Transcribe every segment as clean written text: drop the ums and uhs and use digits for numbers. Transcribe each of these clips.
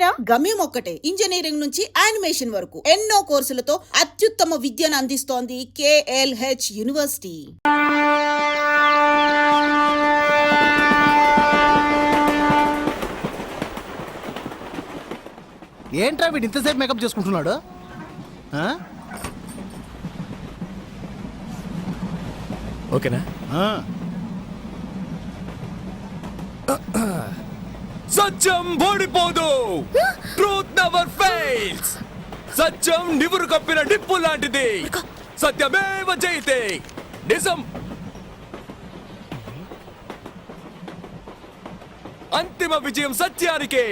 పేరా? గమ్యం ఒక్కటే, ఇంజనీరింగ్ నుంచి యానిమేషన్ వరకు ఎన్నో కోర్సులతో అత్యుత్తమ విద్యను అందిస్తోంది KLH యూనివర్సిటీ. ఏంట్రా వీడు ఇంతసేపు మేకప్ చేసుకుంటున్నాడు? ఓకేనా? సత్యం ఓడిపోదు. Truth never fails. సత్యం నివురు కప్పిన నిప్పు లాంటిది. సత్యమేవ జయతే. నిజం అంతిమ విజయం సత్యానికి.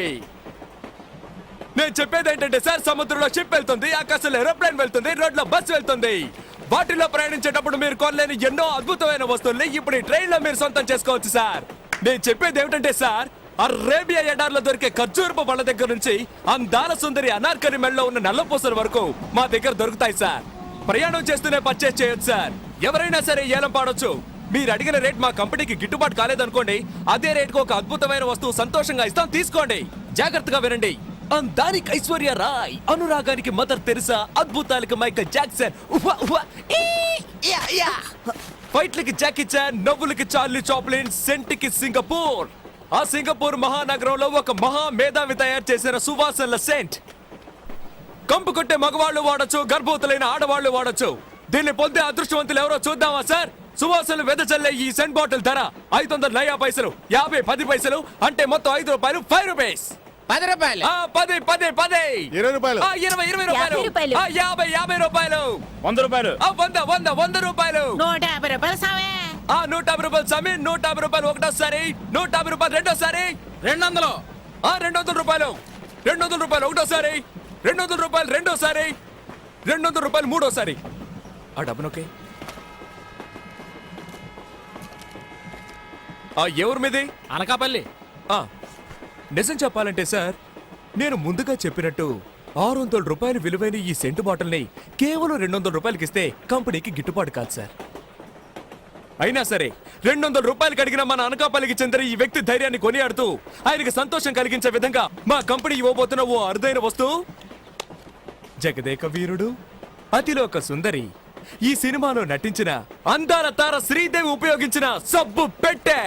నేను చెప్పేది ఏంటంటే సార్, సముద్రంలో షిప్ వెళ్తుంది, ఆకాశంలో ఏరోప్లేన్ వెళ్తుంది, రోడ్లో బస్ వెళ్తుంది. వాటిలో ప్రయాణించేటప్పుడు మీరు కొనలేని ఎన్నో అద్భుతమైన వస్తువుల్ని ఇప్పుడు ఈ ట్రైన్ లో మీరు సొంతం చేసుకోవచ్చు సార్. నేను చెప్పేది ఏమిటంటే సార్, అరేబియా ఎడార్లో దొరికే ఖర్జూరపు పళ్ళ దగ్గర నుంచి అందాల సుందరి అనార్కలి మెడలో ఉన్న నల్లపూసల వరకు మా దగ్గర దొరుకుతాయి సార్. ప్రయాణం చేస్తూనే పర్చేస్ చేయొచ్చు సార్. ఎవరైనా సరే ఏలం పాడొచ్చు. మీరు అడిగిన రేట్ మా కంపెనీకి గిట్టుబాటు కాలేదనుకోండి, అదే రేట్ కు ఒక అద్భుతమైన వస్తువు సంతోషంగా ఇస్తాం, తీసుకోండి. జాగ్రత్తగా వినండి. అందానికి ఐశ్వర్య రాయ్, అనురాగానికి మదర్ తెరిసా, అద్భుతాలకి మైకల్ జాక్సన్, ఫైట్లకి జాకీ చాన్, నవ్వులకి చార్లీ చాప్లిన్, సెంటికి సింగపూర్. ఆ సింగపూర్ మహానగరంలో ఒక మహా మేధావి తయారు చేసిన సువాసనల సెంట్. కంపు కొట్టే మగవాళ్ళు వాడచ్చు, గర్భవతులైన ఆడవాళ్లు వాడచ్చు. దీన్ని పొందే అదృష్టవంతులు ఎవరో చూద్దామా సార్? సువాసనలు వెదజల్లే ఈ సెంట్ బాటిల్ ధర 500 నయా పైసలు, 50 10 పైసలు, అంటే మొత్తం 5 రూపాయలు. 5 రూపీస్. 10 రూపాయలు. 10 10 10 20 రూపాయలు. 20 20 రూపాయలు. 50 50 రూపాయలు. 100 రూపాయలు. 100 100 100 రూపాయలు. 150 రూపాయలు సామే. 150 రూపాయలు సామి. 150 రూపాయలు ఒకటోసారి, 150 రూపాయలు రెండోసారి, 200. 200 రూపాయలు. 200 రూపాయలు ఒకటోసారి, 200 రూపాయలు రెండోసారి, 200 రూపాయలు మూడోసారి. ఆ డబ్బునొకే. ఎవరి మీది? అనకాపల్లి. నిజం చెప్పాలంటే సార్, నేను ముందుగా చెప్పినట్టు 600 రూపాయలు విలువైన ఈ సెంటు బాటిల్ని కేవలం 200 రూపాయలకి ఇస్తే కంపెనీకి గిట్టుబాటు కాదు సార్. అయినా సరే 200 రూపాయలకి అడిగిన మన అనకాపల్లికి చెందిన ఈ వ్యక్తి ధైర్యాన్ని కొనియాడుతూ ఆయనకి సంతోషం కలిగించే విధంగా మా కంపెనీ ఇవ్వబోతున్న ఓ అరుదైన వస్తువు, జగదేక వీరుడు, అతిలోక సుందరి, ఈ సినిమాలో నటించిన అందాల తార శ్రీదేవి ఉపయోగించిన సబ్బు పెట్టె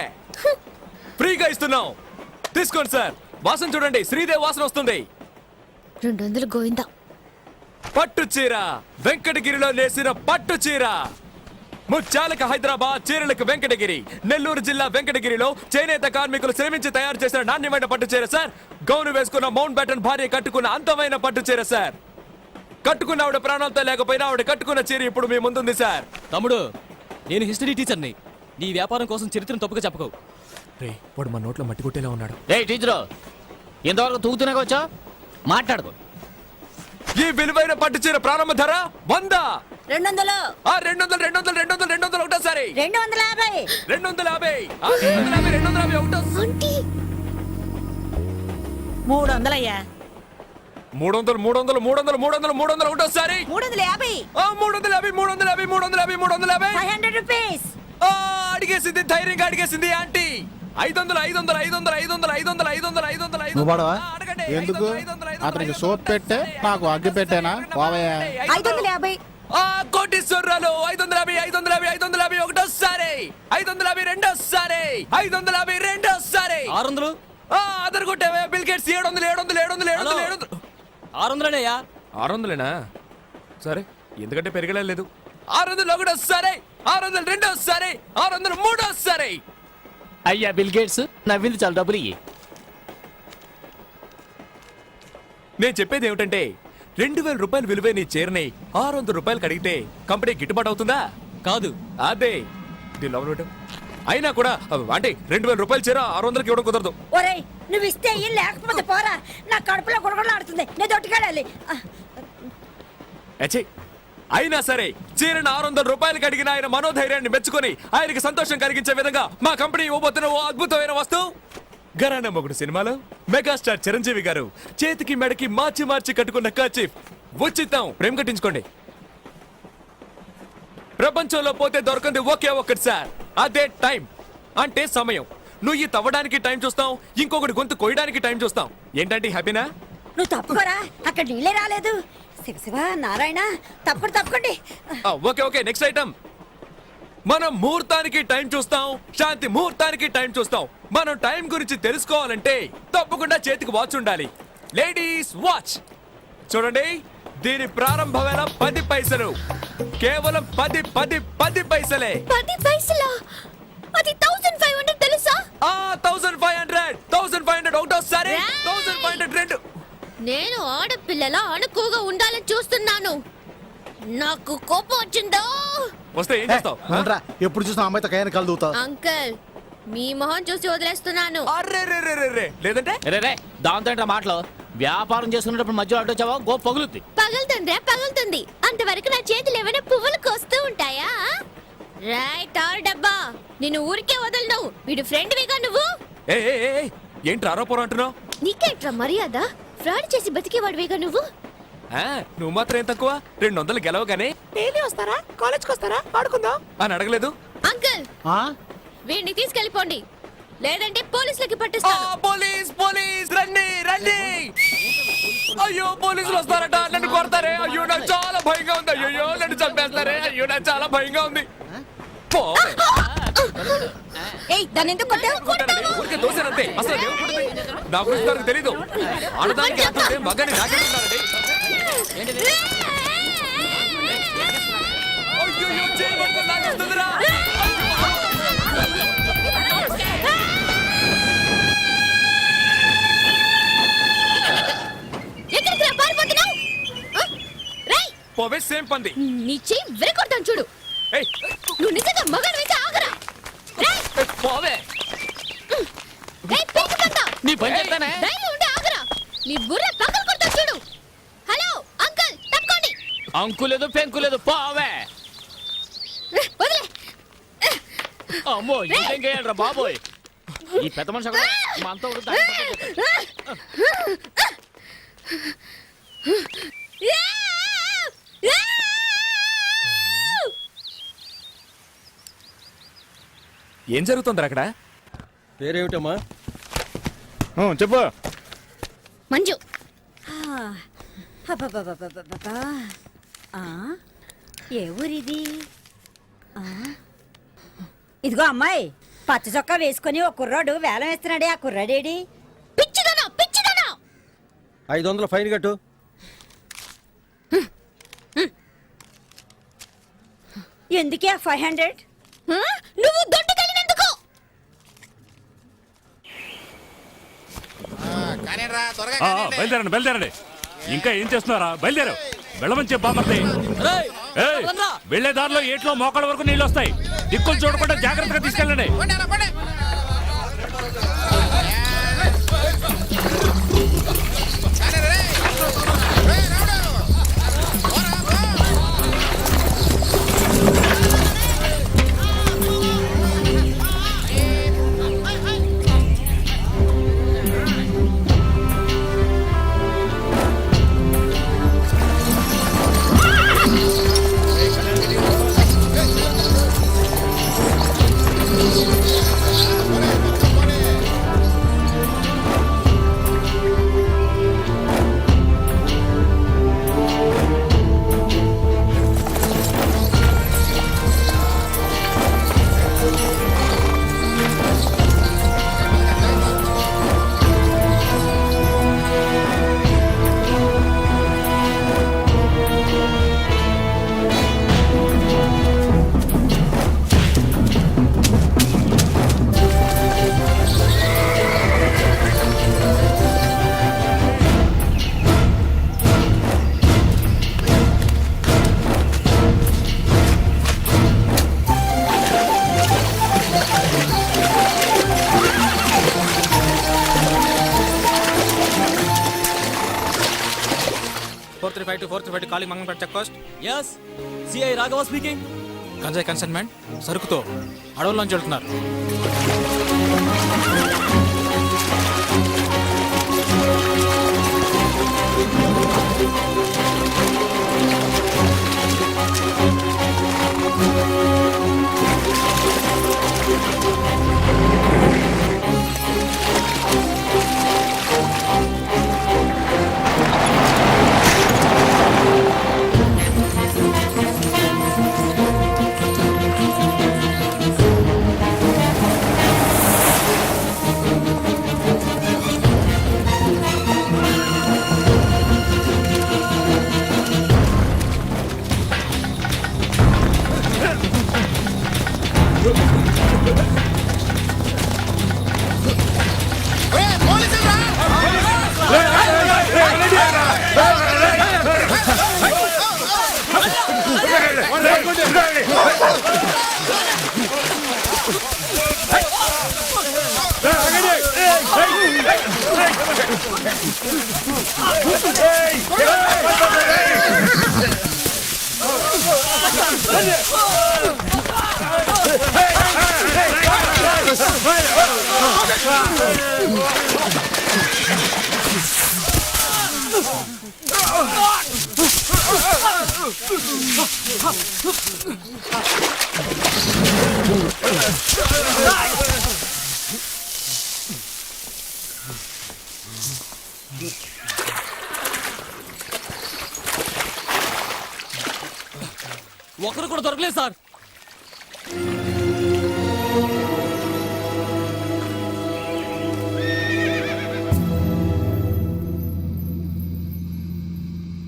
ఫ్రీగా ఇస్తున్నాం. తీసుకోండి సార్. వాసన చూడండి, శ్రీదేవి వాసన వస్తుంది. 200 గోవిందా. పట్టు చీర, వెంకటగిరిలో నేసిన పట్టు చీర. ముత్యాలకు హైదరాబాద్, చీరలకు వెంకటగిరి. నెల్లూరు జిల్లా వెంకటగిరిలో చేనేత కార్మికులు శ్రమించి తయారు చేసిన నాణ్యమైన పట్టు చీర సార్. గౌను వేసుకున్న మౌంట్ బ్యాటన్ భార్య కట్టుకున్న అందమైన పట్టు చీర సార్. కట్టుకున్న ఆవిడ ప్రాణాలతో లేకపోయినా ఆవిడ కట్టుకున్న చీర ఇప్పుడు మీ ముందుంది సార్. తమ్ముడు, నేను హిస్టరీ టీచర్ని. నీ వ్యాపారం కోసం చరిత్రను తప్పుగా చెప్పకు. రే, వాడు మా నోట్లో మట్టి కొట్టేలా ఉన్నాడు. రే టీచరు, ఇంతవరకు తూగుతూనే వచ్చా, మాట్లాడుకో. ఈ విలువైన పట్టు చీర ప్రారంభ ధర 100. 200. 200 200 200 200 ఒకటోసారి. 250. 250. 250 250 ఒకటోసారి. 300 అయ్యా. 300 300 300 300 300 ఒకటోసారి. 350. 350 350 350 350. 500 రూపీస్. అడిగేసింది, ధైర్యంగా అడిగేసింది ఆంటీ. 500 500 500 500 500 500 500 నువ్వు పడవా? అడగండి. ఎందుకు? 500 500 అతనికి సోప్ పెట్టే, నాకు అగ్గి పెట్టేనా? పోవయ్యా. 550. కోటీశ్వరరాలు. 550 550 550 ఒకటోసారి. 550 రెండోసారి. 550 రెండోసారి. 600. అదర్ కొట్టావే. Bill gates 700 700 700 700 700. 600 600 సరే, ఎందుకంటే పెరగలేదు. 600 ఒకటోసారి, 600 రెండోసారి, 600 మూడోసారి. అయ్యా బిల్ గేట్స్, నవ్వింది చాలా, డబ్బులు ఇయ్యి. నేను చెప్పేది ఏమిటంటే 2000 రూపాయలు విలువైన ఈ చీరని 600 రూపాయలకి అడిగితే కంపెనీ గిట్టుబాటు అవుతుందా? కాదు. అదే దీని లోపల పెట్టు. అయినా కూడా అంటే 2000 రూపాయల చీర 600కి ఇవ్వడం కుదరదు. ఒరేయ్, నువ్వు ఇస్తే లేకపోతే పోరా. నా కడుపులో గుడగడలాడుతుంది, నేను దొట్టుకెళ్ళాలి. అయినా సరే చీరను 600 రూపాయలకి అడిగిన ఆయన మనోధైర్యాన్ని మెచ్చుకొని ఆయనకి సంతోషం కలిగించే విధంగా మా కంపెనీ ఇవ్వబోతున్న ఓ అద్భుతమైన వస్తువు. ఘరానా మొగుడు సినిమాలో మెగాస్టార్ చిరంజీవి గారు చేతికి మెడకి మార్చి మార్చి కట్టుకున్న కర్చీఫ్ ఉచితం. ప్రేమ కట్టించుకోండి. ప్రపంచంలో పోతే దొరకంది ఒకే ఒక్కటి సార్, అదే టైం. అంటే సమయం. నువ్వు ఈ తవ్వడానికి టైం చూస్తాం, ఇంకొకటి గొంతు కొయ్యడానికి టైం చూస్తాం. ఏంటంటే హ్యాపీనా? నువ్వు తప్పుకోరా అక్కడ నీళ్ళే రాలేదు. శివ శివ నారాయణ తప్పకండి. Okay okay next item. మనం ముహూర్తానికి టైం చూస్తాం, శాంతి ముహూర్తానికి టైం చూస్తాం. మనం టైం గురించి తెలుసుకోవాలంటే తప్పకుండా చేతికి వాచ్ ఉండాలి. లేడీస్ వాచ్ చూడండి, దీని ప్రారంభ వేళ 10 పైసలు. కేవలం 10 పైసలే. 10 పైసలా? అది 1500 తెలుసా? 1500 ఒకటోసారి, 1500 రెండు. నేను ఆడపిల్లలా అణుకుగా ఉండాలని చూస్తున్నాను. నాకు కోపం వచ్చిందో. వస్తే ఏం చేస్తావు? అవునరా, ఎప్పుడు చూసిన అమ్మాయితో కయ్యాన్ని కలుదుతావు. అంకుల్, మీ మొహం చూసి వదిలేస్తున్నాను. అర్రే లేదంటే రే దాంతో ఏంట్రా మాటలు? వ్యాపారం చేసుకునేటప్పుడు మధ్యలో అడ్డొచ్చావా గో పగులుద్ది. పగులుతుంది. అంతవరకు నా చేతులు ఏమైనా పువ్వులు కోస్తూ ఉంటాయా? రైట్ ఆర్ డబ్బా, నిన్ను ఊరికే వదలను. వీడు ఫ్రెండ్ వేగా నువ్వు. ఏంటి ఆరోపణ అంటున్నావు? నీకేంట్రా మర్యాద? ఫ్రాడ్ చేసి బతికేవాడివేగా నువ్వు. నువ్వు మాత్రం ఏం తక్కువ? 200 గెలవగానే డైలీ వస్తారా, కాలేజ్కి వస్తారా, ఆడుకుందాం అని అడగలేదు. అంకుల్, ఆ? వీడిని తీసుకెళ్ళిపోండి, లేదంటే పోలీసులకి పట్టిస్తాను. పోలీస్ రండి. అయ్యో పోలీసులు వస్తారట, నన్ను కొడతారే. అయ్యో నాకు చాలా భయంగా ఉంది. అయ్యో నన్ను చంపేస్తారే. అయ్యో నాకు చాలా భయంగా ఉంది. ఏయ్ దాన్ని ఎందుకు కొట్టావు? ఊరికే దోశానంతే. అసలు ఏమనుకుంటుంది? నా గురించి నాకు తెలీదు. ఆడదానికి అంటుంటే మగని నాకేమంటారండి? అయ్యో చేయబడుతుంది, నాకేస్తుందిరా. ఎక్కడికి రా పారిపోతున్నావు? రేయ్, పోవే సేమ్ పంది. నీ చెయ్యి విరగొడతాను చూడు. ఏయ్, నువ్వు నిజంగా మగాడివైతే ఆగరా. రేయ్, పోవే. రేయ్ పీకి పందా. నీ పని చెప్తానే. ధైర్యం ఉంటే ఆగరా. నీ బుర్ర పక్కన కొడతా చూడు. హలో అంకుల్, తప్పుకోండి. అంకులేదు పెంకులేదు పోవే. వదిలే. అమ్మో ఇంకేం చేయాలరా బాబోయ్. ఈ పెద్ద మనిషి అక్కడ మా అంతా ఏం జరుగుతుంది అక్కడ? పేరేమిటమ్మా? చెప్పు. మంజు. అబ్బబ్బబ్బబ్బబ్బబ్బా. ఆ, ఏ ఊరిది? ఇదిగో అమ్మాయి, పచ్చ చొక్కా వేసుకొని ఒక కుర్రాడు వేలం వేస్తున్నాడే. ఆ కుర్రాడేడి? పిచ్చిదనా 500 ఫైన్ కట్టు. ఎందుకే 500? నువ్వు దొడ్డుకెళ్ళినందుకు. బయలుదేరండి. ఇంకా ఏం చేస్తున్నారా? బయలుదేరు. వెళ్ళమని చెప్పా మరి. వెళ్లే దారిలో ఏట్లో మోకాళ్ళ వరకు నీళ్ళు వస్తాయి. దిక్కులు చూడకుండా జాగ్రత్తగా తీసుకెళ్ళండి. Calling Mangalapeta check post. Yes, CI Raghava speaking. గంజాయి కన్సైన్మెంట్ సరుకుతో అడవుల్లోంచి వెళ్తున్నారు. ఒకరు కూడా దొరకలేదు సార్.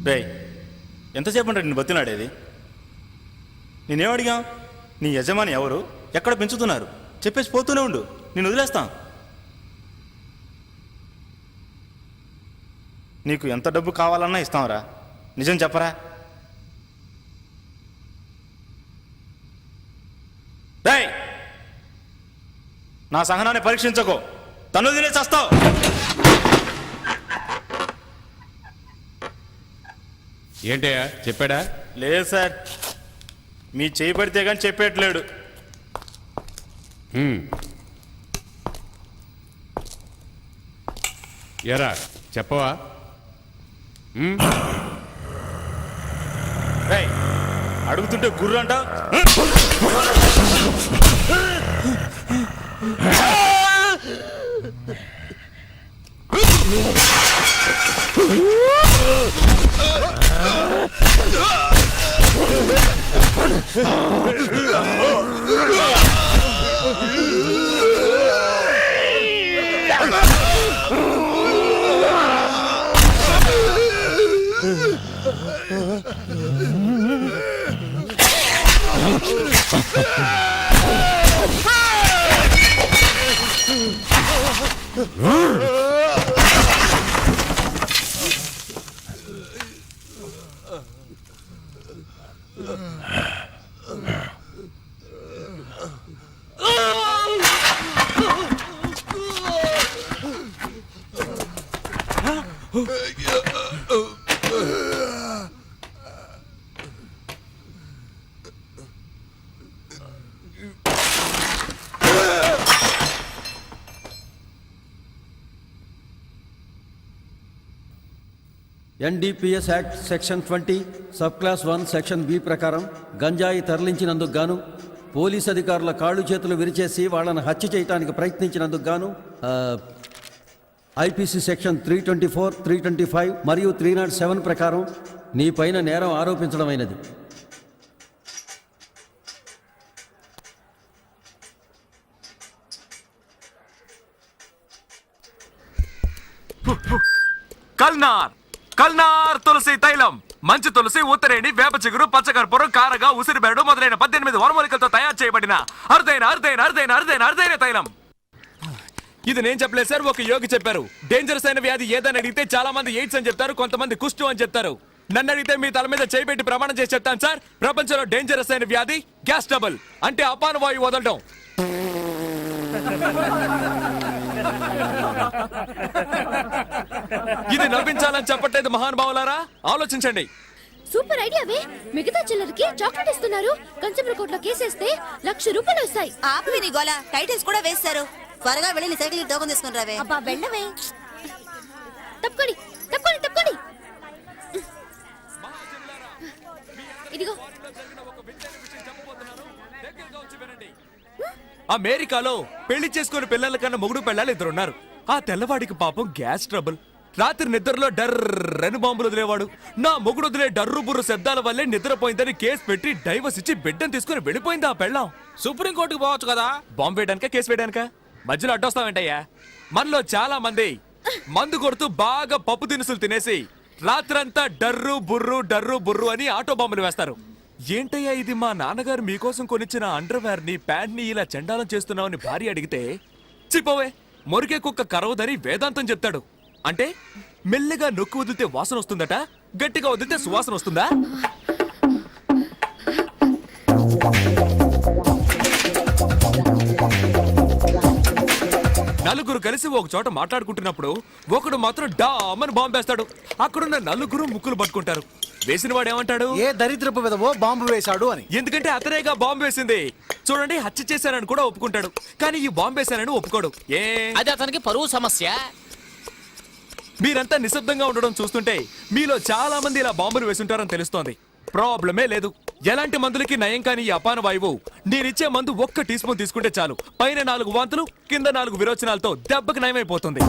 రే ఎంతసేపు అంటే నేను బతిలాడేది? నేనేం అడిగా? నీ యజమాని ఎవరు, ఎక్కడ పెంచుతున్నారు చెప్పేసి పోతూనే ఉండు, నేను వదిలేస్తాను. నీకు ఎంత డబ్బు కావాలన్నా ఇస్తాంరా, నిజం చెప్పరా? రేయ్ నా సహనాన్ని పరీక్షించకో, తను వదిలేసి వస్తావు. ఏంటయ్యా చెప్పాడా? లేదు సార్, మీ చేయి పడితే కానీ చెప్పేట్లేడు. ఎరా చెప్పవా? రేయ్ అడుగుతుంటే గుర్రు అంట. NDPS act section 20 sub clause 1 section B ప్రకారం గంజాయి తరలించినందుకు గాను, పోలీస్ అధికారుల కాళ్ళు చేతులు విరిచేసి వాళ్ళని హత్య చేయడానికి ప్రయత్నించినందుకు గాను ఐపీసీ సెక్షన్ 324, 325 మరియు 307 ప్రకారం నీ పైన నేరం ఆరోపించడమైనది. కల్నార్ కల్నార్ తులసి తైలం, మంచి తులసి, ఉత్తరేణి, వేప చిగురు, పచ్చకర్పూరం, కారగా, ఉసిరిబెరడు మొదలైన 18 వనమూలికలతో తయారు చేయబడిన అరుదైన అరుదైన అరుదైన అరుదైన అరుదైన తైలం. ఇది నేను చెప్పలేదు సార్, ఒక యోగి చెప్పారు. డేంజరస్ అయిన వ్యాధి ఏదని అడిగితే చాలా మంది ఎయిడ్స్ అని చెప్తారు, కొంతమంది కుష్టు అని చెప్తారు. నన్ను అడిగితే మీ తల మీద చేయి పెట్టి ప్రమాణం చేసి చెప్తాను సార్, ప్రపంచంలో డేంజరస్ అయిన వ్యాధి గ్యాస్ ట్రబుల్, అంటే అపాన వాయువు వదలడం. ఇది నవ్వించాలని చెప్పట్లేదు మహానుభావులారా, ఆలోచించండి. సూపర్ ఐడియావే. మిగతా చిల్లరకి చాక్లెట్ ఇస్తున్నారు. కన్స్యూమర్ కోర్టులో కేసేస్తే ₹1,00,000 వస్తాయి. ఆపి నీ గోల, టైటిల్స్ కూడా వేస్తారు. త్వరగా వెళ్ళి సైకిల్ టోకన్ తీసుకుని రావే. అబ్బా వెళ్ళవే. తప్పుకోండి తప్పుకోండి తప్పుకోండి. ఇదిగో. అమెరికాలో పెళ్లి చేసుకుని పిల్లల కన్నా మొగుడు పెళ్ళాలి 2 ఉన్నారు. ఆ తెల్లవాడికి పాపం గ్యాస్ ట్రబుల్. రాత్రి నిద్రలో డర్రని బాంబులు వదిలేవాడు. నా మొగుడు వదిలే డర్రు బుర్రు శబ్దాల వల్లే నిద్రపోయిందని కేసు పెట్టి డైవర్స్ ఇచ్చి బిడ్డను తీసుకుని వెళ్ళిపోయింది ఆ పెళ్ళాం. సుప్రీంకోర్టుకు పోవచ్చు కదా. బాంబు వేయడానిక, కేసు వేయడానిక? మధ్యలో అడ్డొస్తావేంటయ్యా? మనలో చాలా మంది మందు కొడుతూ బాగా పప్పు దినుసులు తినేసి రాత్రంతా డర్రు బుర్రు అని ఆటో బాంబులు వేస్తారు. ఏంటయ్యా ఇది, మా నాన్నగారు మీకోసం కొనిచ్చిన అండర్వేర్ ని, ప్యాంట్ ని ఇలా చండాలం చేస్తున్నావని భార్య అడిగితే, చిపోవే మొరికే కుక్క కరవదని వేదాంతం చెప్తాడు. అంటే మెల్లిగా నొక్కి వదిలితే వాసన వస్తుందట, గట్టిగా వదిలితే సువాసన వస్తుందా? నలుగురు కలిసి ఒక చోట మాట్లాడుకుంటున్నప్పుడు ఒకడు మాత్రం డామని బాంబు వేస్తాడు. అక్కడున్న నలుగురు ముక్కులు పట్టుకుంటారు. వేసిన వాడు ఏమంటాడు? ఏ దరిద్రపు విధవో బాంబు వేశాడు అని. ఎందుకంటే అతనేగా బాంబు వేసింది. చూడండి, హత్య చేశానని కూడా ఒప్పుకుంటాడు, కానీ ఈ బాంబు వేశానని ఒప్పుకోడు. అది అతనికి పరువు సమస్య. మీరంతా నిశ్శబ్దంగా ఉండడం చూస్తుంటే మీలో చాలా మంది ఇలా బాంబులు వేసుంటారని తెలుస్తోంది. ప్రాబ్లమే లేదు. ఎలాంటి మందులకి నయం కాని ఈ అపాన వాయువు నేనిచ్చే మందు 1 టీ స్పూన్ తీసుకుంటే చాలు. పైన 4 వాంతులు, కింద 4 విరోచనాలతో దెబ్బకి నయమైపోతుంది.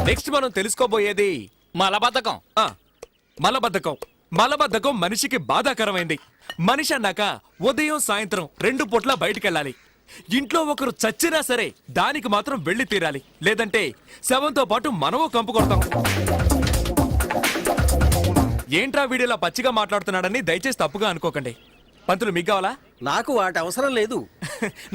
నెక్స్ట్ మనం తెలుసుకోబోయేది మలబద్ధకం. మలబద్ధకం. మలబద్ధకం మనిషికి బాధాకరమైంది. మనిషి అన్నాక ఉదయం సాయంత్రం 2 పూట్ల బయటికెళ్ళాలి. ఇంట్లో ఒకరు చచ్చినా సరే దానికి మాత్రం వెళ్ళి తీరాలి, లేదంటే శవంతో పాటు మనము కంపు కొడతాం. ఏంట్రా వీడియోలా పచ్చిగా మాట్లాడుతున్నాడని దయచేసి తప్పుగా అనుకోకండి. పంతులు మీకు కావాలా? నాకు వాటి అవసరం లేదు.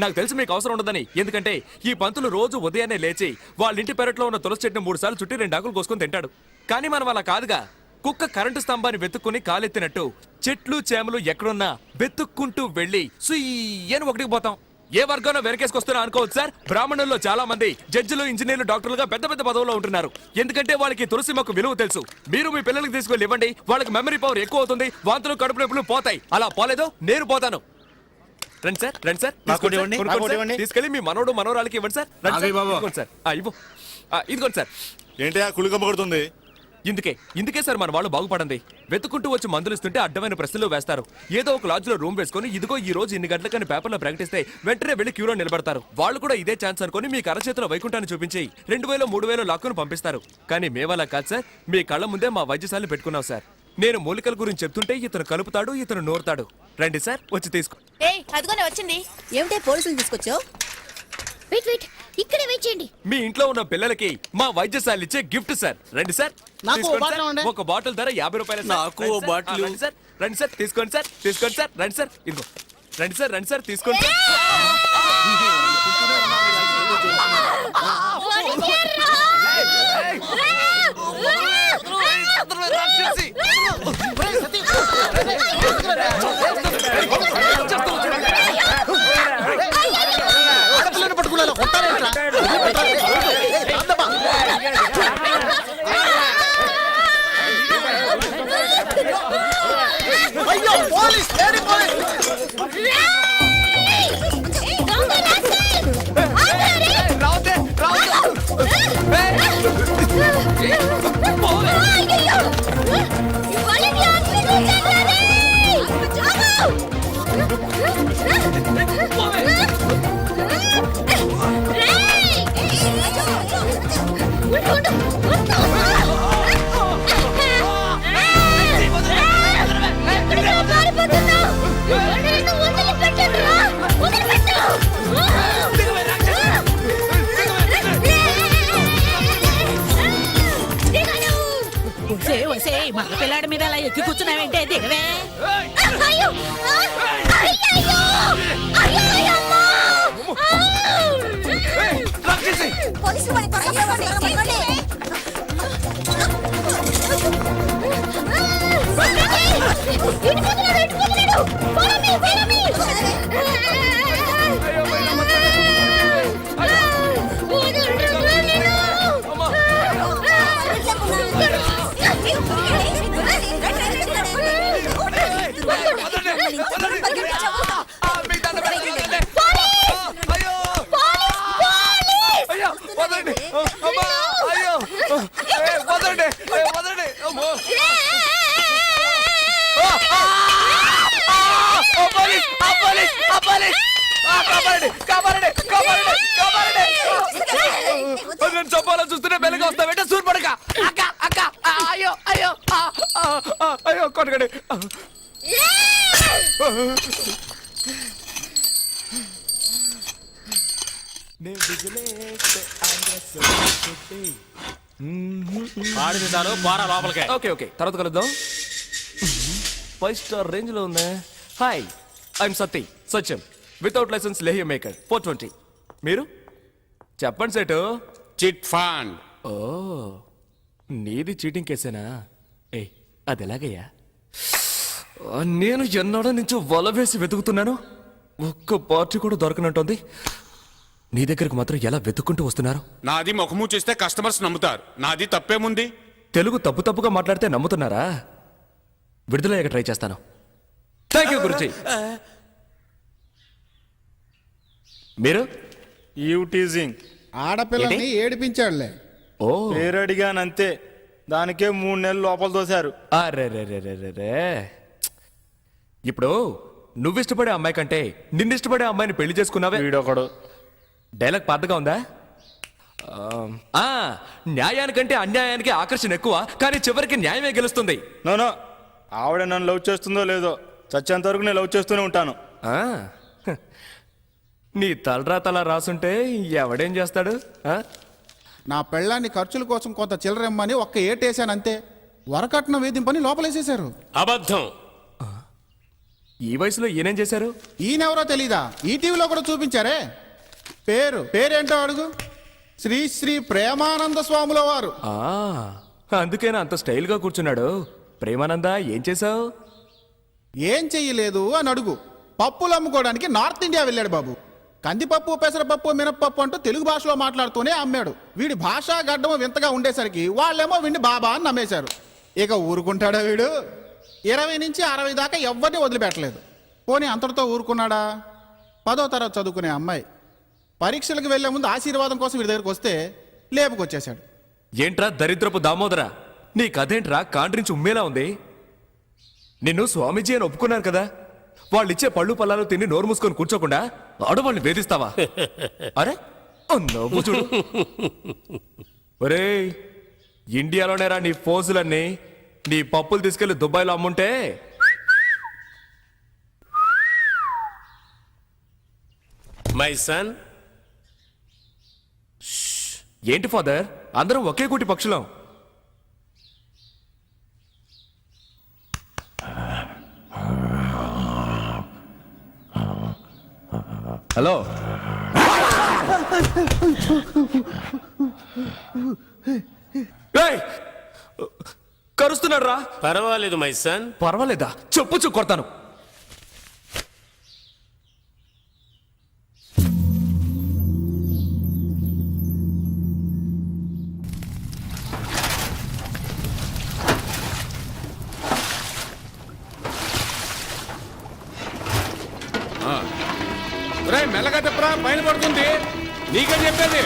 నాకు తెలుసు మీకు అవసరం ఉండదని. ఎందుకంటే ఈ పంతులు రోజు ఉదయాన్నే లేచి వాళ్ళ ఇంటి పెరట్లో ఉన్న తులసి చెట్టును 3 సార్లు చుట్టి 2 ఆకులు కోసుకొని తింటాడు. కానీ మనం అలా కాదుగా. కుక్క కరెంటు స్తంభాన్ని వెతుక్కుని కాలెత్తినట్టు చెట్లు చేమలు ఎక్కడున్నా వెతుక్కుంటూ వెళ్ళి సుయ్యని ఒకటికి పోతాం. ఏ వర్గంలో వెనకేసుకొస్తున్నా అనుకోవచ్చు సార్. బ్రాహ్మణుల్లో చాలా మంది జడ్జిలు, ఇంజనీర్లు, డాక్టర్లుగా పెద్ద పెద్ద పదవుల్లో ఉంటున్నారు. ఎందుకంటే వాళ్ళకి తులసి మొక్క విలువ తెలుసు. మీరు మీ పిల్లలకి తీసుకెళ్ళి ఇవ్వండి, వాళ్ళకి మెమరీ పవర్ ఎక్కువ అవుతుంది. వాంతులు, కడుపు నొప్పులు పోతాయి. అలా పోలేదో నేను పోతాను. రండి సార్, రండి సార్, తీసుకెళ్ళి మీ మనోడు మనోరాలకి ఇవ్వండి సార్. ఇవ్వండి సార్, ఇవ్వు. ఇదిగోండి సార్. ఏంటి కులికమ్మ కొడుతుంది? ఇందుకే సార్ మన వాళ్ళు బాగుపడండి. వెతుకుంటూ వచ్చి మందులు ఇస్తుంటే అడ్డమైన ప్రశ్నలు వేస్తారు. ఏదో ఒక లాడ్జ్ లో రూమ్ వేసుకుని ఇదిగో ఈ రోజు ఇన్ని గంటలకని పేపర్లో ప్రకటిస్తే వెంటనే వెళ్లి క్యూలో నిలబడతారు. వాళ్ళు కూడా ఇదే ఛాన్స్ అనుకుని మీ అరచేతిలో వైకుంఠాన్ని చూపించి 2000 3000 లాక్కును పంపిస్తారు. కానీ మేమలా కాదు సార్. మీ కళ్ళ ముందే మా వైద్యశాలను పెట్టుకున్నాం సార్. నేను మూలికల గురించి చెప్తుంటే ఇతను కలుపుతాడు, ఇతను నోరుతాడు. రండి సార్, వచ్చి తీసుకో. అదిగోనే వచ్చింది. ఏమిటే పోలీసులు తీసుకొచ్చావు? వెయిట్ ఇక్కడే వెయిట్ చేయండి. మీ ఇంట్లో ఉన్న పిల్లలకి మా వైద్యశాల ఇచ్చే గిఫ్ట్ సార్. రండి సార్, ఒక బాటిల్ ధర 50 రూపాయలు. నాకు ఓ బాటిల్. రండి సార్, రండి సార్, తీసుకోండి సార్, తీసుకోండి సార్, రండి సార్, ఇదిగో రండి సార్, రండి సార్, తీసుకోండి సార్. మగ పిల్లాడి మీద అలా ఎక్కి కూర్చున్నావేంటే? దిగవే. నేను చెప్పాలని చూస్తూనే బెల్లగా వస్తావేంటే సూర్పడక. అక్క అక్క, అయ్యో అయ్యో, అయ్యో కొట్టకండి. లోపలికే. ఓకే ఓకే, తర్వాత కలుద్దాం. 5 స్టార్ రేంజ్ లో ఉందా? Hi, I'm Satyam without license లేహ్య మేకర్ 420. మీరు చెప్పండి సేటు. Chit fund. ఓ, నీది చీటింగ్ కేసేనా? ఏ, అది ఎలాగయ్యా? నేను ఎన్నాడో నుంచి వల వేసి వెతుకుతున్నాను. ఒక్క పార్టీ కూడా దొరకనంటుంది. నీ దగ్గరకు మాత్రం ఎలా వెతుక్కుంటూ వస్తున్నారు? నాది ముఖము చూస్తే కస్టమర్స్ నమ్ముతారు. నాది తప్పేముంది? తెలుగు తప్పుగా మాట్లాడితే నమ్ముతున్నారా? విడుదలయ్యాక ట్రై చేస్తాను. Thank you Guruji. మీరు యూ టీజింగ్. ఆడపిల్లని ఏడిపించాడులే. ఓ పేరు అడిగానంతే, దానికే 3 నెలలు లోపల తోశారు. అరే ఇప్పుడు నువ్విష్టపడే అమ్మాయి కంటే నిన్నిష్టపడే అమ్మాయిని పెళ్లి చేసుకున్నావే. వీడొకడు. డైలాగ్ పాతగా ఉందా? న్యాయానికంటే అన్యాయానికి ఆకర్షణ ఎక్కువ, కానీ చివరికి న్యాయమే గెలుస్తుంది. నో ఆవిడ నన్ను లవ్ చేస్తుందో లేదో, చచ్చేంత వరకు నేను లవ్ చేస్తూనే ఉంటాను. నీ తలరా రాసుంటే ఎవడేం చేస్తాడు? నా పెళ్ళాన్ని ఖర్చుల కోసం కొంత చిల్లరమ్మని ఒక్క ఏటేశానంతే. వరకట్నం వేధింపని లోపలేసేశారు. అబద్ధం. ఈ వయసులో ఈయనేం చేశారు? ఈయనెవరో తెలీదా? ఈ టీవీలో కూడా చూపించారే. పేరేంటో అడుగు. శ్రీ ప్రేమానంద స్వాముల వారు. అందుకేనా అంత స్టైల్గా కూర్చున్నాడు? ప్రేమానంద, ఏం చేశావు? ఏం చెయ్యలేదు అని అడుగు. పప్పులు అమ్ముకోవడానికి నార్త్ ఇండియా వెళ్ళాడు బాబు. కందిపప్పు, పెసరపప్పు, మినప్పప్పు అంటూ తెలుగు భాషలో మాట్లాడుతూనే అమ్మాడు. వీడి భాషా గడ్డము వింతగా ఉండేసరికి వాళ్ళేమో వీడిని బాబా అని నమ్మేశారు. ఇక ఊరుకుంటాడా వీడు? 20 నుంచి 60 దాకా ఎవరిని వదిలిపెట్టలేదు. పోనీ అంతటితో ఊరుకున్నాడా? 10వ తరగతి చదువుకునే అమ్మాయి పరీక్షలకు వెళ్లే ముందు ఆశీర్వాదం కోసం వీడి దగ్గరకు వస్తే లేపుకొచ్చేశాడు. ఏంట్రా దరిద్రపు దామోదరా, నీ కథేంట్రా కాండ్రించి ఉమ్మేలా ఉంది? నిన్ను స్వామీజీ అని ఒప్పుకున్నారు కదా, వాళ్ళిచ్చే పళ్ళు పల్లాలు తిని నోరు మూసుకొని కూర్చోకుండా ఆడవాళ్ళని వేధిస్తావా? అరే నవ్వు చూడు. ఒరేయ్, ఇండియాలోనేరా నీ ఫోజులన్నీ. నీ పప్పులు తీసుకెళ్లి దుబాయ్లో అమ్ముంటే మై సన్. ఏంటి ఫాదర్, అందరం ఒకే కూటి పక్షులం. హలో, కరుస్తున్నాడు రా. పర్వాలేదు మై సన్. పర్వాలేదా? చెప్పు కొడతాను. మెల్లగా చెప్పరా, పైన పడుతుంది. నీకే చెప్పేది.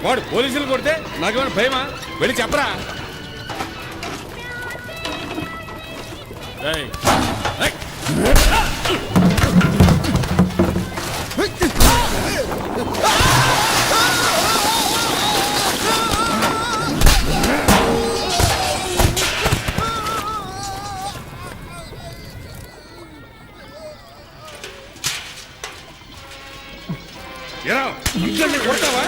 వాడు పోలీసులు కొడితే నాకేమైనా భయమా? వెళ్ళి చెప్పరా. కొడతావా?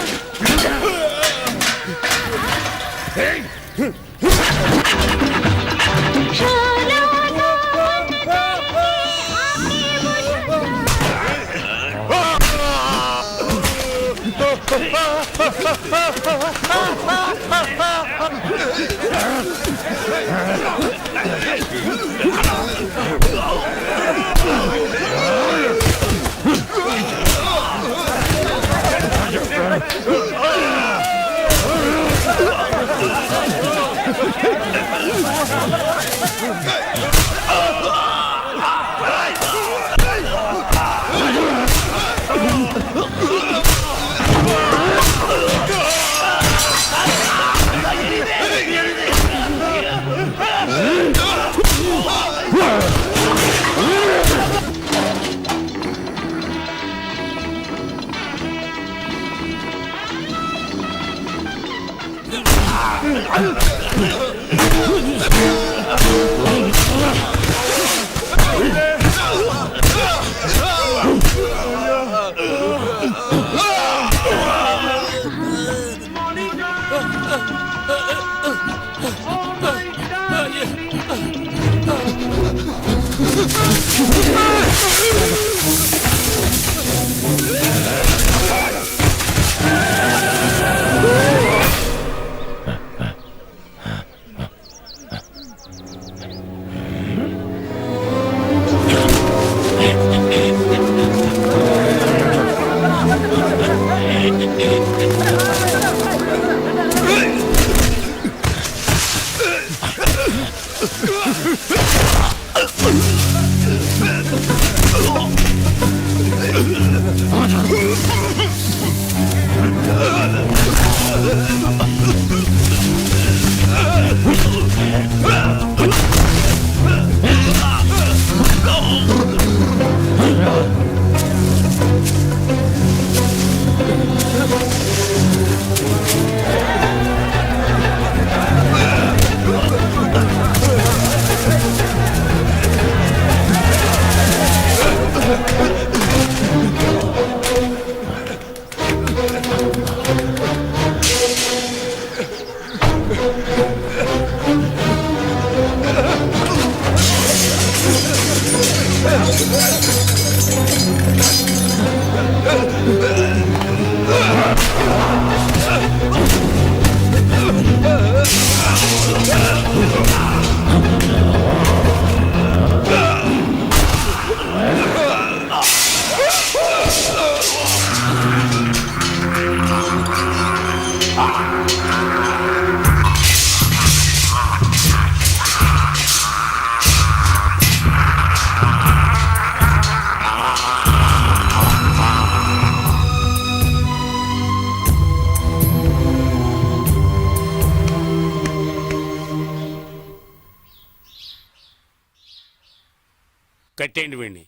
కట్టేయండి వీడిని.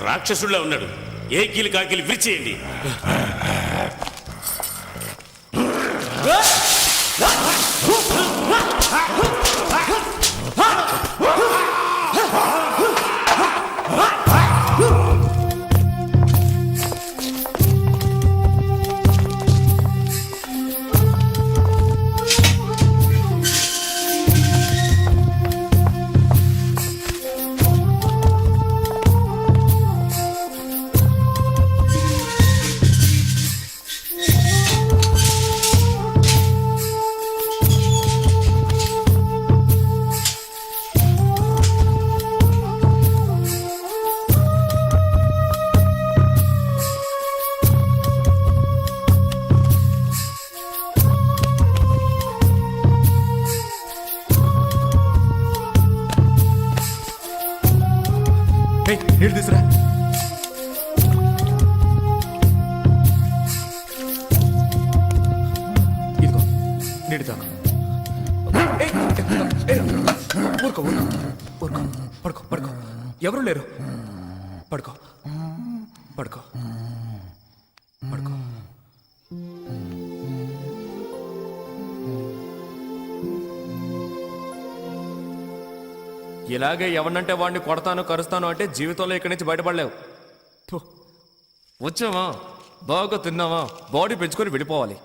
రాక్షసుడిలా ఉన్నాడు. ఏ కీలు కాకిలు విరిచేయండి. నీళ్ళు తీసురా. ఇదిగో నీళ్ళు తాగు. ఊరుకో ఊరుకో ఊరుకో. పడుకో పడుకో. ఎవరు లేరు. పడుకో పడుకో పడుకో. ఇలాగే ఎవరినంటే వాడిని కొడతాను కరుస్తాను అంటే జీవితంలో ఇక్కడి నుంచి బయటపడలేవు. వచ్చావా, బాగా తిన్నావా, బాడీ పెంచుకొని వెళ్ళిపోవాలి.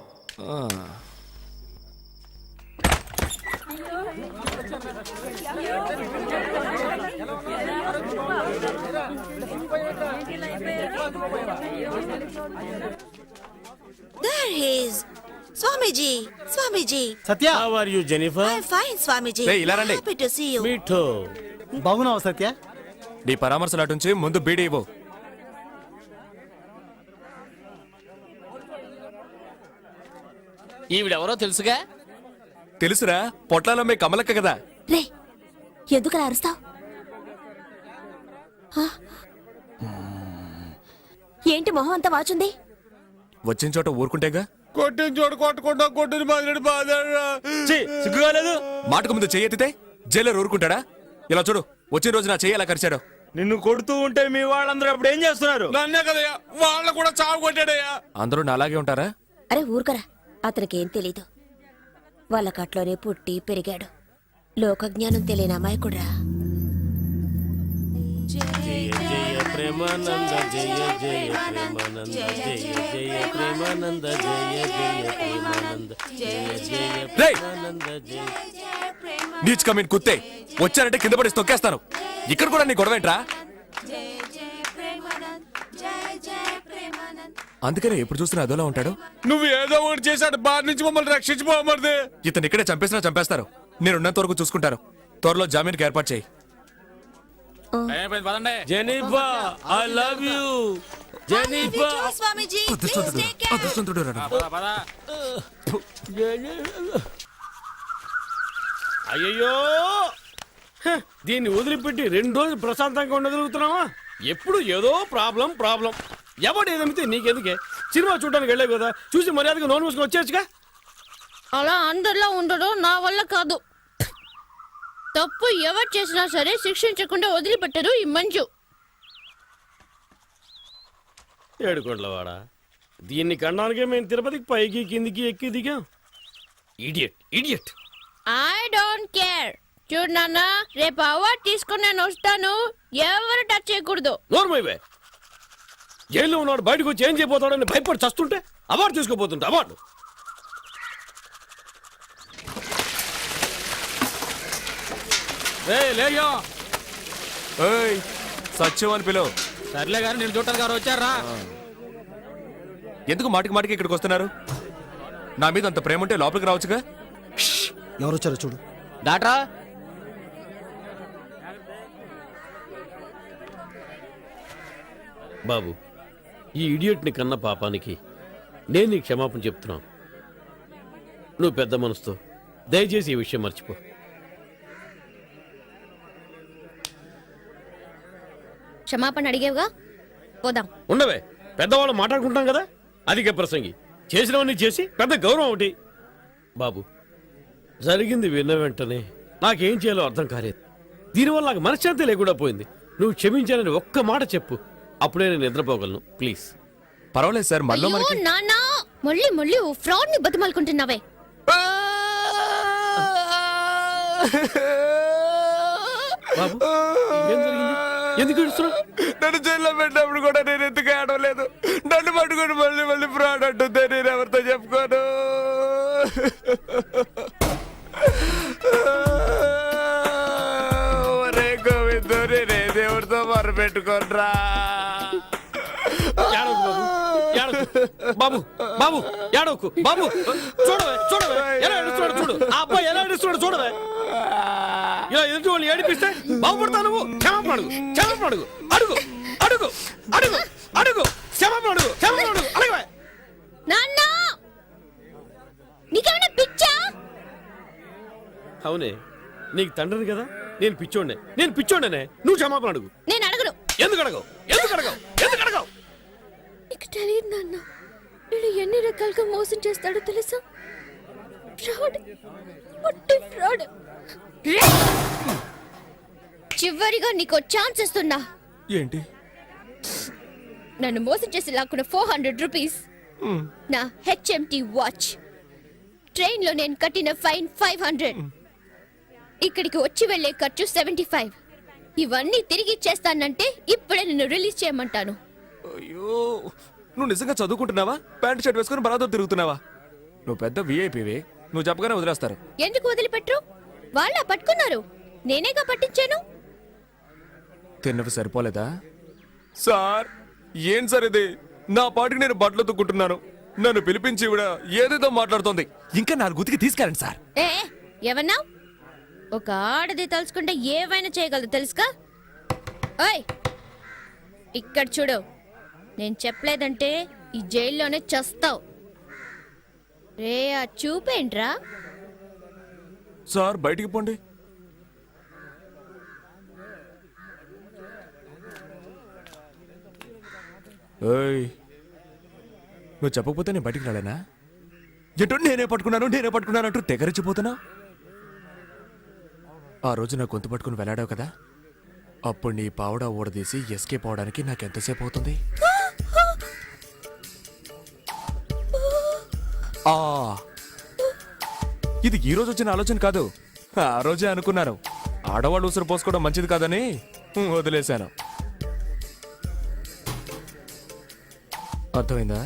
There he is. Swamiji, Swamiji. Satya, how are you, Jennifer? I'm fine, Swamiji. Hey, ఇలా రండి. Happy to see you. Me too. బాగున్నావా సత్య? నీ పరామర్శలు అటుంచి ముందు బీడీ ఇవ్వు. ఈవిడెవరో తెలుసుగా? తెలుసురా, పొట్లాలో మీ కమలక్క కదా. రే ఎందుకు అరుస్తావు? ఏంటి మొహం అంతా వాచుంది? వచ్చిన చోట ఊరుకుంటేగా. కొట్టిన చోటు కొట్టకుండా కొట్టిన బాధ బాధ సిగ్గుగాలేదు. మాటకు ముందు చెయ్యెత్తితే జైలర్ ఊరుకుంటాడా? ఇలా చూడు, వచ్చిన రోజు నా చెయ్యి ఎలా కరిచాడు. నిన్ను కొడుతూ ఉంటే మీ వాళ్ళందరూ అప్పుడు ఏం చేస్తున్నారు? నన్నే కదయ్యా, వాళ్ళ కూడా చావు కొట్టాడయ్యా. అందరూ నా అలాగే ఉంటారా? అరే ఊరుకరా, అతనికేం తెలీదు. వాళ్ళ కట్లోనే పుట్టి పెరిగాడు. లోకజ్ఞానం తెలియని అమాయకుడ్రా. జయ జయ ప్రేమానంద జయ జయ ప్రేమానంద జయ జయ ప్రేమానంద జయ జయ ప్రేమానంద జయ జయ ప్రేమానంద జయ. నీచ్ కమీన్ కుత్తే, వచ్చారంటే కింద పడి తొక్కేస్తాను. ఇక్కడ కూడా నీ గొడవేంట్రా? అందుకనే ఎప్పుడు చూస్తున్నా అదోలా ఉంటాడు. నువ్వు ఏదో ఒకటి చేశాడు, బాధ నుంచి మమ్మల్ని రక్షించిపోమది. ఇతను ఇక్కడే చంపేసినా చంపేస్తారు. నేనున్నంత వరకు చూసుకుంటారు. త్వరలో జామీన్కి ఏర్పాటు చేయి. జెనిఫా ఐ లవ్ యు జెనిఫా. అదృష్టవంతుడు రా. అయ్యయ్యో, దీన్ని వదిలిపెట్టి 2 రోజులు ప్రశాంతంగా ఉండగలుగుతున్నావా? ఎప్పుడు ఏదో ప్రాబ్లం. ఎవడు ఏదమితే నీకెందుకే? సినిమా చూడడానికి వెళ్ళావు కదా, చూసి మర్యాదగా నోన్ మూసుకొని వచ్చేచ్చుగా. అలా అందరిలో ఉండడం నా వల్ల కాదు. తప్పు ఎవరు చేసినా సరే శిక్షించకుండా వదిలిపెట్టరు ఈ మంజు. ఏడుకోండ్లవాడా, దీన్ని కన్నానికే మేము తిరుపతికి పైకి కిందికి ఎక్కి దిగాం. ఇడియట్. I don't care. చూడు నాన్న, రేపు అవార్డు తీసుకుని నేను వస్తాను. ఎవరు టచ్ చేయకూడదు. నోర్మైవే, జైల్లో ఉన్నాడు, బయటకు వచ్చి ఏం చేయబోతాడని భయపడి చస్తుంటే అవార్డు తీసుకోబోతుంటే అవార్డు. లేయో ఏయ్, సత్యం అని పిలువు. సర్లే గారు, నేను చూడటానికి గారు వచ్చారా? ఎందుకు మాటికి ఇక్కడికి వస్తున్నారు? నా మీద అంత ప్రేమ ఉంటే లోపలికి రావచ్చుగా. ఎవరొచ్చారో చూడు. డాక్టరా, బాబు, ఈ ఇడియట్ని కన్న పాపానికి నేను నీకు క్షమాపణ చెప్తున్నాను. నువ్వు పెద్ద మనసుతో దయచేసి ఈ విషయం మర్చిపో. క్షమాపణ అడిగేవుగా, పోదాం. ఉండవే, పెద్దవాళ్ళు మాట్లాడుకుంటాం కదా. అధిక ప్రసంగి చేసినవన్నీ చేసి పెద్ద గౌరవం ఒకటి. బాబు, జరిగింది విన్న వెంటనే నాకేం చేయాలో అర్థం కాలేదు. దీనివల్ల నాకు మనశ్శాంతి లేకుండా పోయింది. నువ్వు క్షమించాలని ఒక్క మాట చెప్పు, అప్పుడే నేను నిద్రపోగలను. ప్లీజ్. పర్వాలేదు సార్, మళ్ళీ అయ్యో, మనకి నాన్న, మళ్ళీ ఫ్రాడ్ ని బతిమాలుకుంటున్నావే. బాబు, ఏం జరిగింది? ఎందుకు ఏడుస్తున్నావ్? నన్ను జైల్లో పెట్టినప్పుడు కూడా నేను ఎందుకు ఆడలేదు. నన్ను పట్టుకొని మళ్ళీ ఫ్రాడ్ అంటుందే. నేను ఎవరితో చెప్పుకోను. ఒరే గోవిందో, నేనే దేవుడితో మొరపెట్టుకోనరా. బాబు బాబు ఏడవకు బాబు. చూడవే ఎలా ఏడుస్తున్నాడు చూడు. ఆ అబ్బాయి ఎలా ఏడుస్తున్నాడు చూడవే. ఇలా ఎదుటి వాళ్ళు ఏడిపిస్తే బాగుపడతావు నువ్వు. క్షమాపణ అడుగు. క్షమాపణ అడుగు. అడగవే. నాన్న, నీకేమైనా పిచ్చా? అవునే, నీకు తండ్రిని కదా. నేను పిచ్చోండనే. నువ్వు క్షమాపణ అడుగు. నేను అడగను. ఎందుకు అడగవు? నీకు తెలియదు నాన్న, నేను ఎన్ని రకాలుగా మోసం చేస్తాడో తెలుసా? ఫ్రాడ్. చివరిగా నీకు ఛాన్స్ ఇస్తున్నా. ఏంటి? నన్ను మోసం చేసి లాక్కున్న 400 రూపీస్, నా హెచ్ఎంటి వాచ్, ట్రైన్ లో నేను కట్టిన ఫైన్ 500, ఇక్కడికి వచ్చి వెళ్లే ఖర్చు 75. ఇవన్నీ తిరిగి ఇచ్చేస్తానంటే ఇప్పుడే నిన్ను రిలీజ్ చేయమంటాను. అయ్యో, నువ్వు నిజంగా చదువుకుంటున్నావా? ప్యాంట్ షర్ట్ వేసుకుని బలాతో తిరుగుతున్నావా? నువ్వు పెద్ద విఐపివి. నువ్వు చెప్పగానే వదిలేస్తారు. ఎందుకు వదిలిపెట్టరు? వాళ్ళ పట్టుకున్నారు, నేనేగా పట్టించాను. తిన్నవి సరిపోలేదా? సార్, ఏం సార్ ఇది? నా పాటికి నేను బట్టలు తుక్కుంటున్నాను. నన్ను పిలిపించి కూడా ఏదేదో మాట్లాడుతోంది. ఇంకా 4 గుతికి తీసుకెళ్ళండి సార్. ఏమన్నా? ఒక ఆడది తలుచుకుంటే ఏవైనా చేయగలదు తెలుసుగా. ఓయ్ ఇక్కడ చూడు, నేను చెప్పలేదంటే ఈ జైల్లోనే చస్తావు. రే ఆ చూపేంట్రా? సార్ బయటికి పోండి. ఏయ్, నువ్వు చెప్పకపోతే నేను బయటికి రాలేనా? ఎటు నేనే పట్టుకున్నాను అంటూ తెగరిచిపోతున్నా. ఆ రోజు నా గొంతు పట్టుకుని వెళ్ళాడావు కదా, అప్పుడు నీ పావడా ఊడదీసి ఎస్కేప్ అవడానికి నాకు ఎంతసేపు అవుతుంది? ఇది ఈ రోజు వచ్చిన ఆలోచన కాదు, ఆ రోజే అనుకున్నాను. ఆడవాళ్ళు ఉసురు పోసుకోవడం మంచిది కాదని వదిలేశాను. అర్థమైందా?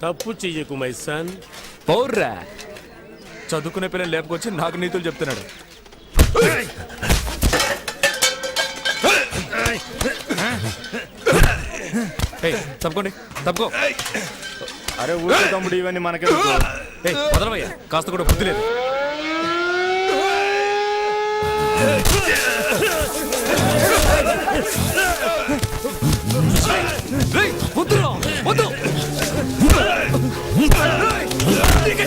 తప్పు చెయ్యకు మై సన్. పౌర్రా, చదువుకునే పిల్లలు లేపుకొచ్చి నాకు నీతులు చెప్తున్నాడు. తప్పుకోండి, తప్పుకో. అరే ఊరికే తమ్ముడు, ఇవన్నీ మనకే వదలవయ్యా, కాస్త కూడా బుద్ధి లేదు. వద్దురా, వద్దు,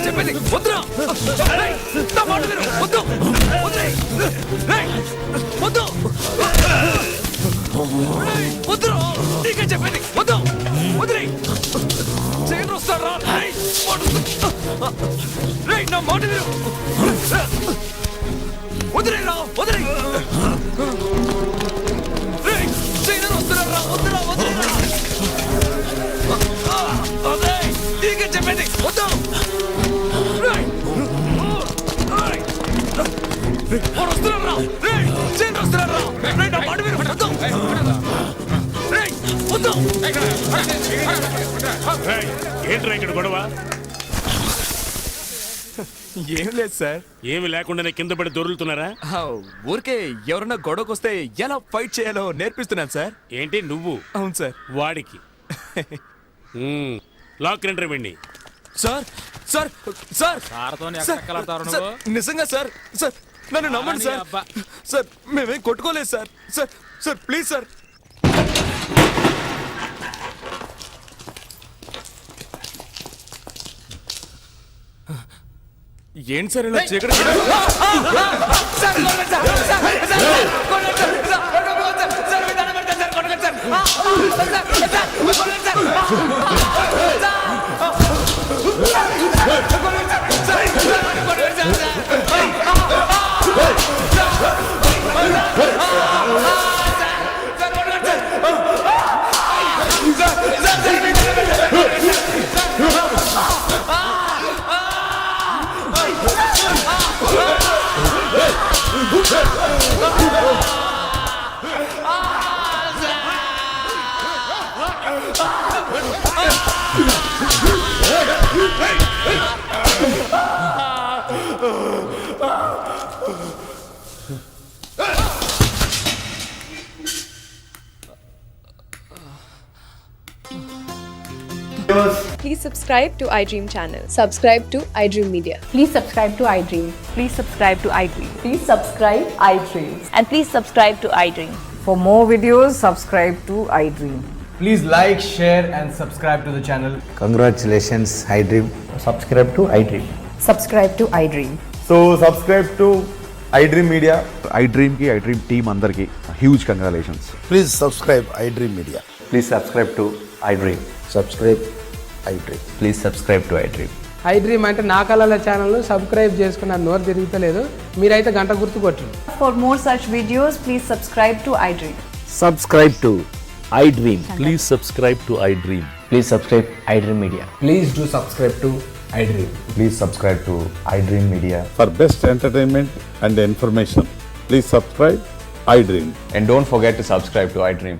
చెప్పేది వద్దురా, నా మాట విను, వద్దు, వద్దు, వద్దురా, నీకే చెప్పేది వద్దు, వదిలే, చేయను వస్తారా, నా మాట విను, వదిలేరా, వదిలే, చేయను వస్తున్నారా, వద్దురా, వదిలేరా, నీకే చెప్పేది వద్దు, వస్తున్నారా, చేయను వస్తున్నారా, నా మాట విను, వద్దు, వద్దు. ఏంట్రా ఇక్కడ గొడవ? ఏం లేదు సార్. ఏమి లేకుండానే కింద పడి దొరులుతున్నారా? ఊరికే ఎవరన్నా గొడవకు వస్తే ఎలా ఫైట్ చేయాలో నేర్పిస్తున్నాను సార్. ఏంటి నువ్వు? అవును సార్. వాడికి లాక్ రెండర్ వెండి. సార్ సార్ సార్ సార్, నిజంగా సార్, సార్ నన్ను నమ్మండి సార్. సార్ మేమేం కొట్టుకోలేదు sir. Sir sir please sir. ఏంటి సార్ ఇలా చీకటి? Please subscribe to iDream channel. Subscribe to iDream Media. Please subscribe to iDream. Please subscribe to iDream. Please subscribe iDream. And please subscribe to iDream. For more videos, subscribe to iDream. Please like, share and subscribe to the channel. Congratulations, iDream. Subscribe to iDream. Subscribe to iDream. So subscribe to iDream Media. iDream ki iDream team andarki huge congratulations. Please subscribe I dream media. Please subscribe to iDream. Subscribe I dream. Please subscribe to iDream. iDream అంటే నా కళల channel subscribe చేసుకున్న నోరు తిరుగుతలేదు. మీరైతే గంట గుర్తు కొట్టండి. For more such videos, please subscribe to iDream. Subscribe to iDream. Please subscribe to iDream. Please subscribe iDream Media. Please do subscribe to iDream. Please subscribe to iDream Media. For best entertainment and information, please subscribe iDream. And don't forget to subscribe to iDream.